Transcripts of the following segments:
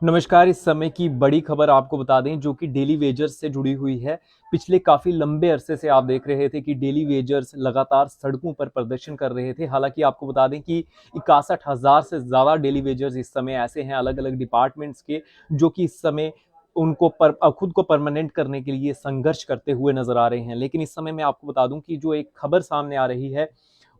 नमस्कार। इस समय की बड़ी खबर आपको बता दें जो कि डेली वेजर्स से जुड़ी हुई है। पिछले काफ़ी लंबे अरसे से आप देख रहे थे कि डेली वेजर्स लगातार सड़कों पर प्रदर्शन कर रहे थे। हालांकि आपको बता दें कि 61,000 से ज़्यादा डेली वेजर्स इस समय ऐसे हैं अलग अलग डिपार्टमेंट्स के, जो कि इस समय खुद को परमानेंट करने के लिए संघर्ष करते हुए नजर आ रहे हैं। लेकिन इस समय मैं आपको बता दूं कि जो एक खबर सामने आ रही है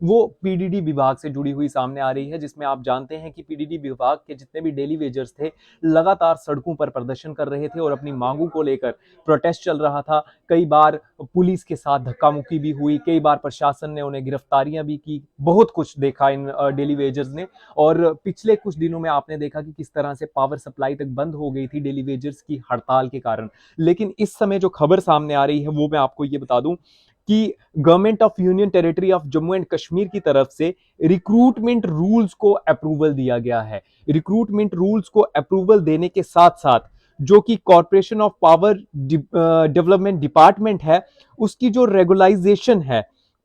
वो पीडीडी विभाग से जुड़ी हुई सामने आ रही है, जिसमें आप जानते हैं कि पीडीडी विभाग के जितने भी डेली वेजर्स थे लगातार सड़कों पर प्रदर्शन कर रहे थे और अपनी मांगों को लेकर प्रोटेस्ट चल रहा था। कई बार पुलिस के साथ धक्का मुक्की भी हुई, कई बार प्रशासन ने उन्हें गिरफ्तारियां भी की, बहुत कुछ देखा इन डेली वेजर्स ने। और पिछले कुछ दिनों में आपने देखा कि किस तरह से पावर सप्लाई तक बंद हो गई थी डेली वेजर्स की हड़ताल के कारण। लेकिन इस समय जो खबर सामने आ रही है वो मैं आपको ये बता दूं कि government of union territory of Jammu and Kashmir की तरफ से रिक्रूटमेंट रूल्स को अप्रूवल दिया गया है। रिक्रूटमेंट रूल्स को अप्रूवल देने के साथ साथ जो कि corporation of power development department है उसकी जो रेगुलाइजेशन है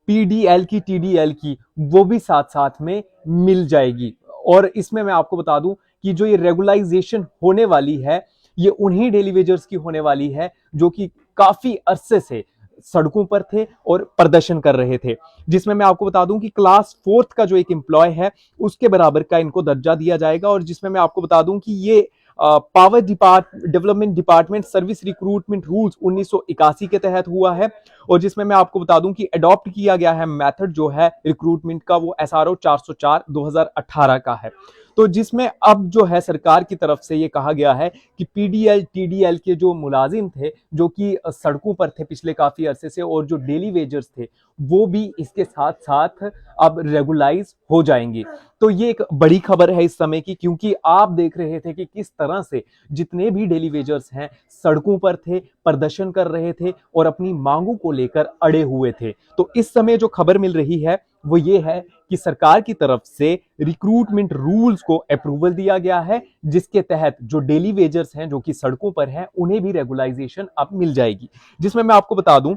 पीडीएल की टीडीएल की, वो भी साथ साथ में मिल जाएगी। और इसमें मैं आपको बता दूं कि जो ये रेगुलाइजेशन होने वाली है ये उन्हीं डेली वेजर्स की होने वाली है जो कि काफी अरसे से सड़कों पर थे और प्रदर्शन कर रहे थे। जिसमें मैं आपको बता दूं कि क्लास 4th का जो एक एम्प्लॉय है उसके बराबर का इनको दर्जा दिया जाएगा। और जिसमें मैं आपको बता दूं कि ये power development department service recruitment rules 1981 के तहत हुआ है। और जिसमें मैं आपको बता दूं कि अडॉप्ट किया गया है मेथड जो है रिक्रूटमेंट का वो एसआरओ 404 2018 का है। तो जिसमें अब जो है सरकार की तरफ से ये कहा गया है कि पीडीएल टीडीएल के जो मुलाजिम थे जो कि सड़कों पर थे पिछले काफी अरसे से और जो डेली वेजर्स थे वो भी इसके साथ साथ अब रेगुलाइज हो जाएंगे। तो ये एक बड़ी खबर है इस समय की, क्योंकि आप देख रहे थे कि किस तरह से जितने भी डेली वेजर्स हैं सड़कों पर थे, प्रदर्शन कर रहे थे और अपनी मांगों को लेकर अड़े हुए थे। तो इस समय जो खबर मिल रही है वो ये है कि सरकार की तरफ से रिक्रूटमेंट रूल्स को अप्रूवल दिया गया है, जिसके तहत जो डेली वेजर्स हैं जो कि सड़कों पर हैं उन्हें भी रेगुलाइजेशन अब मिल जाएगी। जिसमें मैं आपको बता दूं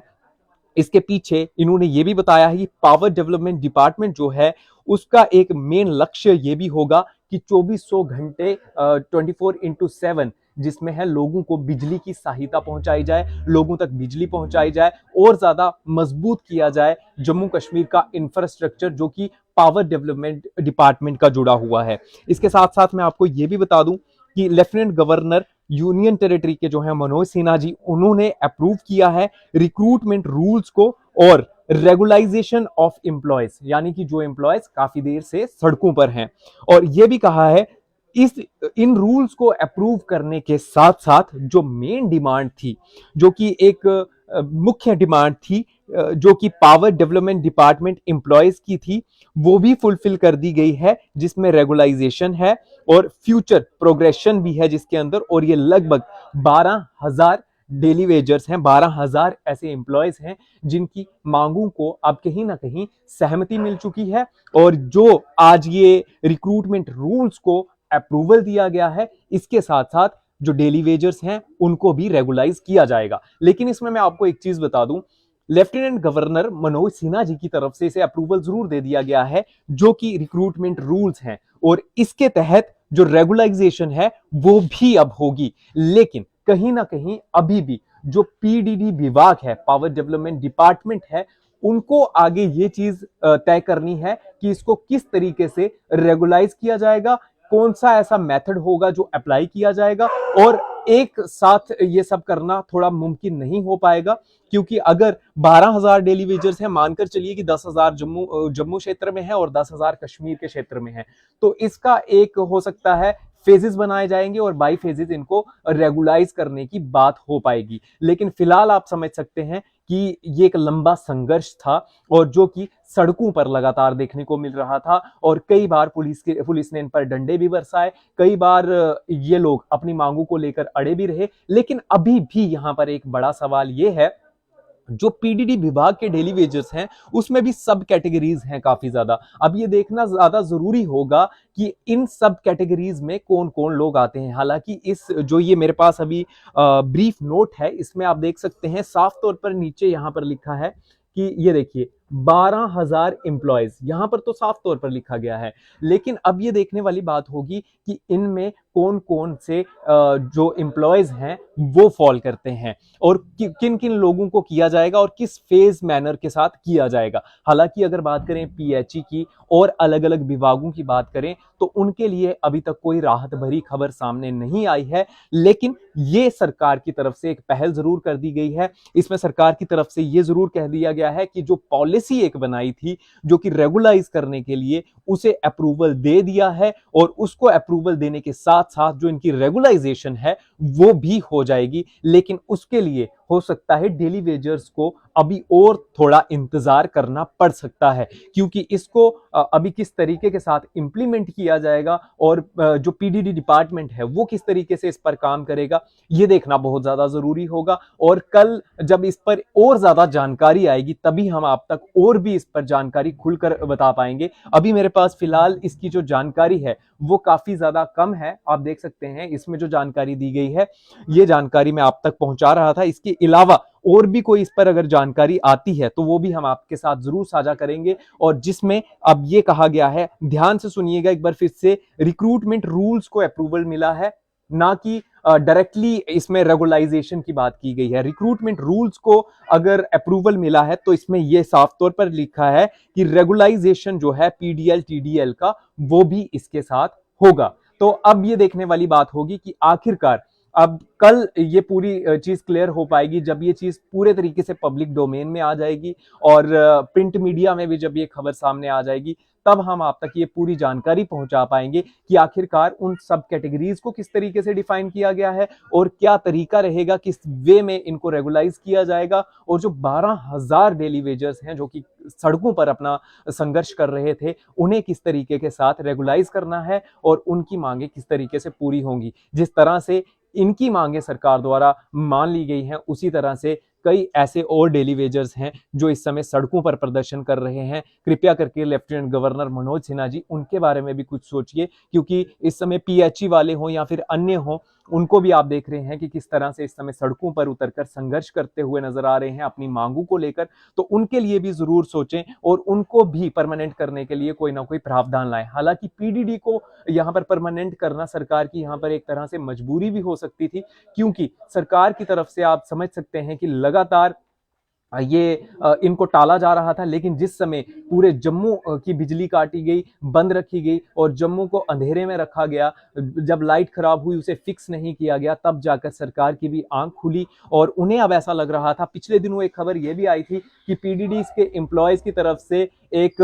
इसके पीछे इन्होंने ये भी बताया है कि पावर डेवलपमेंट डिपार्टमेंट जो है उसका एक मेन लक्ष्य ये भी होगा कि 2400 घंटे 24/7 जिसमें है लोगों को बिजली की सहायता पहुंचाई जाए, लोगों तक बिजली पहुंचाई जाए और ज्यादा मजबूत किया जाए जम्मू कश्मीर का इंफ्रास्ट्रक्चर जो कि पावर डेवलपमेंट डिपार्टमेंट का जुड़ा हुआ है। इसके साथ साथ मैं आपको ये भी बता दूं कि लेफ्टिनेंट गवर्नर यूनियन टेरिटरी के जो है मनोज सिन्हा जी, उन्होंने अप्रूव किया है रिक्रूटमेंट रूल्स को और रेगुलाइजेशन ऑफ एम्प्लॉयज, यानी कि जो एम्प्लॉयज काफी देर से सड़कों पर हैं। और यह भी कहा है इस इन रूल्स को अप्रूव करने के साथ साथ जो मेन डिमांड थी, जो कि एक मुख्य डिमांड थी जो कि पावर डेवलपमेंट डिपार्टमेंट एम्प्लॉयज की थी, वो भी फुलफिल कर दी गई है, जिसमें रेगुलाइजेशन है और फ्यूचर प्रोग्रेशन भी है जिसके अंदर। और ये लगभग 12,000 डेली वेजर्स हैं, 12,000 ऐसे एम्प्लॉयज हैं जिनकी मांगों को अब कहीं ना कहीं सहमति मिल चुकी है। और जो आज ये रिक्रूटमेंट रूल्स को अप्रूवल दिया गया है इसके साथ साथ जो डेली वेजर्स हैं उनको भी रेगुलाइज किया जाएगा। लेकिन इसमें मैं आपको एक चीज बता दूं, लेफ्टिनेंट गवर्नर मनोज सिन्हा जी की तरफ से इसे अप्रूवल जरूर दे दिया गया है जो कि रिक्रूटमेंट रूल्स हैं और इसके तहत जो रेगुलाइजेशन है वो भी अब होगी। लेकिन कहीं ना कहीं अभी भी जो पीडीडी विभाग है, पावर डेवलपमेंट डिपार्टमेंट है, उनको आगे ये चीज तय करनी है कि इसको किस तरीके से रेगुलाइज किया जाएगा, कौन सा ऐसा मेथड होगा जो अप्लाई किया जाएगा। और एक साथ ये सब करना थोड़ा मुमकिन नहीं हो पाएगा, क्योंकि अगर 12,000 डेली वेजर्स हैं, मानकर चलिए कि 10,000 जम्मू क्षेत्र में है और 10,000 कश्मीर के क्षेत्र में है, तो इसका एक हो सकता है फेजेस बनाए जाएंगे और बाई फेजेस इनको रेगुलाइज करने की बात हो पाएगी। लेकिन फिलहाल आप समझ सकते हैं कि ये एक लंबा संघर्ष था और जो कि सड़कों पर लगातार देखने को मिल रहा था। और कई बार पुलिस ने इन पर डंडे भी बरसाए, कई बार ये लोग अपनी मांगों को लेकर अड़े भी रहे। लेकिन अभी भी यहां पर एक बड़ा सवाल ये है, जो पीडीडी विभाग के डेली वेजर्स हैं उसमें भी सब कैटेगरीज हैं काफी ज्यादा। अब ये देखना ज्यादा जरूरी होगा कि इन सब कैटेगरीज में कौन कौन लोग आते हैं। हालांकि इस जो ये मेरे पास अभी ब्रीफ नोट है इसमें आप देख सकते हैं साफ तौर पर नीचे यहां पर लिखा है कि ये देखिए 12,000 एम्प्लॉयज, यहां पर तो साफ तौर पर लिखा गया है। लेकिन अब ये देखने वाली बात होगी कि इनमें कौन कौन से जो एम्प्लॉयज हैं वो फॉल करते हैं और किन किन लोगों को किया जाएगा और किस फेज मैनर के साथ किया जाएगा। हालांकि अगर बात करें पीएचई की और अलग अलग विभागों की बात करें तो उनके लिए अभी तक कोई राहत भरी खबर सामने नहीं आई है, लेकिन ये सरकार की तरफ से एक पहल जरूर कर दी गई है। इसमें सरकार की तरफ से ये जरूर कह दिया गया है कि जो पॉलिसी एक बनाई थी जो कि रेगुलाइज करने के लिए, उसे अप्रूवल दे दिया है और उसको अप्रूवल देने के साथ साथ जो इनकी रेगुलाइजेशन है वो भी हो जाएगी। लेकिन उसके लिए हो सकता है डेली वेजर्स को अभी और थोड़ा इंतजार करना पड़ सकता है, क्योंकि इसको अभी किस तरीके के साथ इंप्लीमेंट किया जाएगा और जो पीडीडी डिपार्टमेंट है वो किस तरीके से इस पर काम करेगा, ये देखना बहुत ज्यादा जरूरी होगा। और कल जब इस पर और ज्यादा जानकारी आएगी तभी हम आप तक और भी इस पर जानकारी खुलकर बता पाएंगे। अभी मेरे पास फिलहाल इसकी जो जानकारी है वो काफी ज्यादा कम है। आप देख सकते हैं इसमें जो जानकारी दी गई है ये जानकारी मैं आप तक पहुंचा रहा था। इसके अलावा और भी कोई इस पर अगर जानकारी आती है तो वो भी हम आपके साथ जरूर साझा करेंगे। और जिसमें अब ये कहा गया है, ध्यान से सुनिएगा एक बार फिर से, रिक्रूटमेंट रूल्स को अप्रूवल मिला है, ना कि डायरेक्टली इसमें रेगुलाइजेशन की बात की गई है। रिक्रूटमेंट रूल्स को अगर अप्रूवल मिला है तो इसमें यह साफ तौर पर लिखा है कि रेगुलाइजेशन जो है पीडीएल टीडीएल का वो भी इसके साथ होगा। तो अब ये देखने वाली बात होगी कि आखिरकार अब कल ये पूरी चीज क्लियर हो पाएगी जब ये चीज पूरे तरीके से पब्लिक डोमेन में आ जाएगी और प्रिंट मीडिया में भी जब ये खबर सामने आ जाएगी तब हम आप तक ये पूरी जानकारी पहुंचा पाएंगे कि आखिरकार उन सब कैटेगरीज को किस तरीके से डिफाइन किया गया है और क्या तरीका रहेगा, किस वे में इनको रेगुलाइज किया जाएगा। और जो 12,000 डेली वेजर्स हैं जो कि सड़कों पर अपना संघर्ष कर रहे थे, उन्हें किस तरीके के साथ रेगुलाइज करना है और उनकी मांगे किस तरीके से पूरी होंगी। जिस तरह से इनकी मांगे सरकार द्वारा मान ली गई हैं उसी तरह से कई ऐसे और डेली वेजर्स हैं जो इस समय सड़कों पर प्रदर्शन कर रहे हैं। कृपया करके लेफ्टिनेंट गवर्नर मनोज सिन्हा जी उनके बारे में भी कुछ सोचिए, क्योंकि इस समय पीएचई वाले हों या फिर अन्य हों, उनको भी आप देख रहे हैं कि किस तरह से इस समय सड़कों पर उतरकर संघर्ष करते हुए नजर आ रहे हैं अपनी मांगों को लेकर। तो उनके लिए भी जरूर सोचें और उनको भी परमानेंट करने के लिए कोई ना कोई प्रावधान लाएं। हालांकि पीडीडी को यहां पर परमानेंट करना सरकार की यहां पर एक तरह से मजबूरी भी हो सकती थी, क्योंकि सरकार की तरफ से आप समझ सकते हैं कि लगातार ये इनको टाला जा रहा था। लेकिन जिस समय पूरे जम्मू की बिजली काटी गई, बंद रखी गई और जम्मू को अंधेरे में रखा गया, जब लाइट खराब हुई उसे फिक्स नहीं किया गया, तब जाकर सरकार की भी आंख खुली और उन्हें अब ऐसा लग रहा था। पिछले दिनों एक खबर यह भी आई थी कि पीडीडी के एम्प्लॉयज की तरफ से एक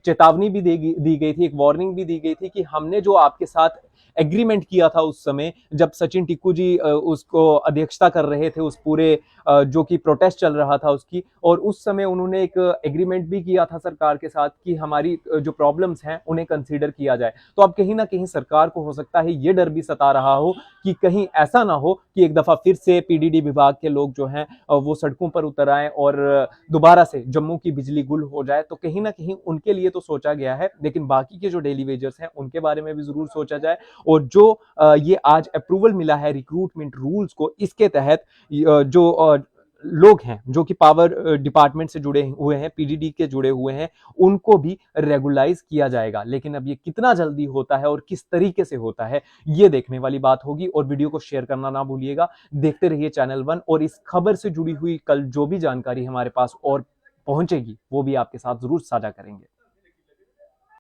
चेतावनी भी दी गई थी, एक वार्निंग भी दी गई थी कि हमने जो आपके साथ एग्रीमेंट किया था उस समय जब सचिन टिक्कू जी उसको अध्यक्षता कर रहे थे उस पूरे जो कि प्रोटेस्ट चल रहा था उसकी, और उस समय उन्होंने एक एग्रीमेंट भी किया था सरकार के साथ कि हमारी जो प्रॉब्लम्स हैं उन्हें कंसीडर किया जाए। तो अब कहीं ना कहीं सरकार को हो सकता है ये डर भी सता रहा हो कि कहीं ऐसा ना हो कि एक दफा फिर से पीडीडी विभाग के लोग जो हैं वो सड़कों पर उतर आए और दोबारा से जम्मू की बिजली गुल हो जाए। तो कहीं ना कहीं उनके लिए तो सोचा गया है, लेकिन बाकी के जो डेली वेजर्स हैं उनके बारे में भी जरूर सोचा जाए। और जो ये आज अप्रूवल मिला है रिक्रूटमेंट रूल्स को, इसके तहत जो लोग हैं जो कि पावर डिपार्टमेंट से जुड़े हुए हैं, पीडीडी के जुड़े हुए हैं, उनको भी रेगुलाइज किया जाएगा। लेकिन अब ये कितना जल्दी होता है और किस तरीके से होता है ये देखने वाली बात होगी। और वीडियो को शेयर करना ना भूलिएगा। देखते रहिए चैनल वन और इस खबर से जुड़ी हुई कल जो भी जानकारी हमारे पास और पहुंचेगी वो भी आपके साथ जरूर साझा करेंगे।